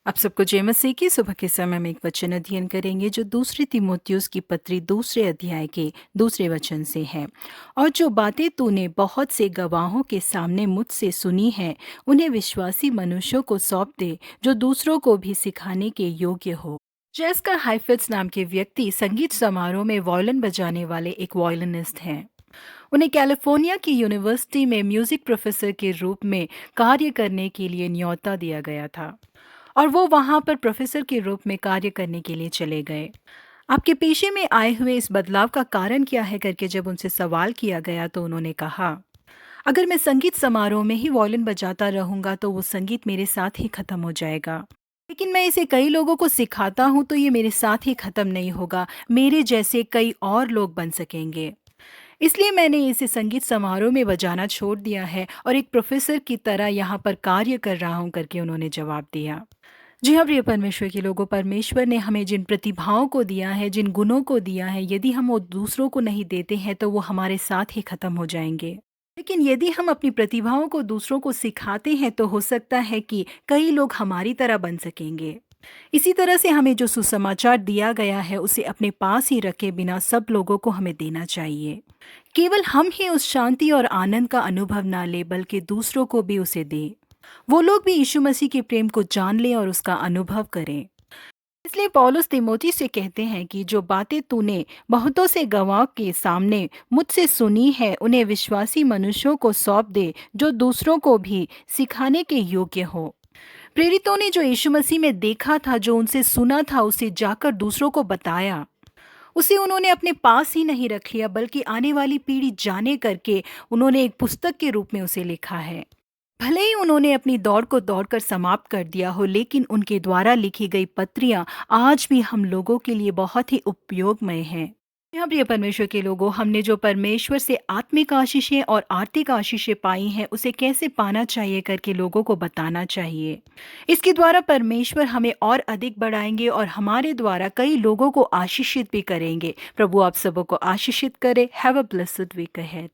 आप सबको जय मसीह की सुबह के समय में एक वचन अध्ययन करेंगे जो दूसरी तीमुथियुस की पत्री दूसरे अध्याय के दूसरे वचन से है। और जो बातें तूने बहुत से गवाहों के सामने मुझसे सुनी हैं, उन्हें विश्वासी मनुष्यों को सौंप दे जो दूसरों को भी सिखाने के योग्य हो। जेस्का हाइफिट्स नाम के व्यक्ति संगीत समारोह में वॉयलिन बजाने वाले एक वॉयलिनिस्ट हैं। उन्हें कैलिफोर्निया की यूनिवर्सिटी में म्यूजिक प्रोफेसर के रूप में कार्य करने के लिए न्योता दिया गया था और वो वहाँ पर प्रोफेसर के रूप में कार्य करने के लिए चले गए। आपके पेशे में आए हुए इस बदलाव का कारण क्या है करके जब उनसे सवाल किया गया तो उन्होंने कहा, अगर मैं संगीत समारोह में ही वॉयलिन बजाता रहूंगा तो वो संगीत मेरे साथ ही खत्म हो जाएगा। लेकिन मैं इसे कई लोगों को सिखाता हूँ तो ये मेरे साथ ही खत्म नहीं होगा, मेरे जैसे कई और लोग बन सकेंगे। इसलिए मैंने इसे संगीत समारोह में बजाना छोड़ दिया है और एक प्रोफेसर की तरह यहाँ पर कार्य कर रहा हूँ करके उन्होंने जवाब दिया। जी हाँ, प्रिय परमेश्वर के लोगों, परमेश्वर ने हमें जिन प्रतिभाओं को दिया है, जिन गुणों को दिया है, यदि हम वो दूसरों को नहीं देते हैं तो वो हमारे साथ ही खत्म हो जाएंगे। लेकिन यदि हम अपनी प्रतिभाओं को दूसरों को सिखाते हैं तो हो सकता है कि कई लोग हमारी तरह बन सकेंगे। इसी तरह से हमें जो सुसमाचार दिया गया है उसे अपने पास ही रखे बिना सब लोगों को हमें देना चाहिए। केवल हम ही उस शांति और आनंद का अनुभव ना ले बल्कि दूसरों को भी उसे दें। वो लोग भी यीशु मसीह के प्रेम को जान लें और उसका अनुभव करें। इसलिए पौलुस तीमोथी से कहते हैं कि जो बातें तूने बहुतों से गवाह के सामने मुझसे सुनी है उन्हें विश्वासी मनुष्यों को सौंप दे जो दूसरों को भी सिखाने के योग्य हो। प्रेरितों ने जो यीशु मसीह में देखा था, जो उनसे सुना था, उसे जाकर दूसरों को बताया। उसे उन्होंने अपने पास ही नहीं रख लिया बल्कि आने वाली पीढ़ी जाने करके उन्होंने एक पुस्तक के रूप में उसे लिखा है। भले ही उन्होंने अपनी दौड़ को दौड़कर समाप्त कर दिया हो, लेकिन उनके द्वारा लिखी गई पत्रियां आज भी हम लोगों के लिए बहुत ही उपयोगमय हैं। यहाँ प्रिय परमेश्वर के लोगों, हमने जो परमेश्वर से आत्मिक आशीषें और आर्थिक आशीषें पाई हैं उसे कैसे पाना चाहिए करके लोगों को बताना चाहिए। इसके द्वारा परमेश्वर हमें और अधिक बढ़ाएंगे और हमारे द्वारा कई लोगों को आशीषित भी करेंगे। प्रभु आप सबों को आशीषित करे। Have a blessed week ahead.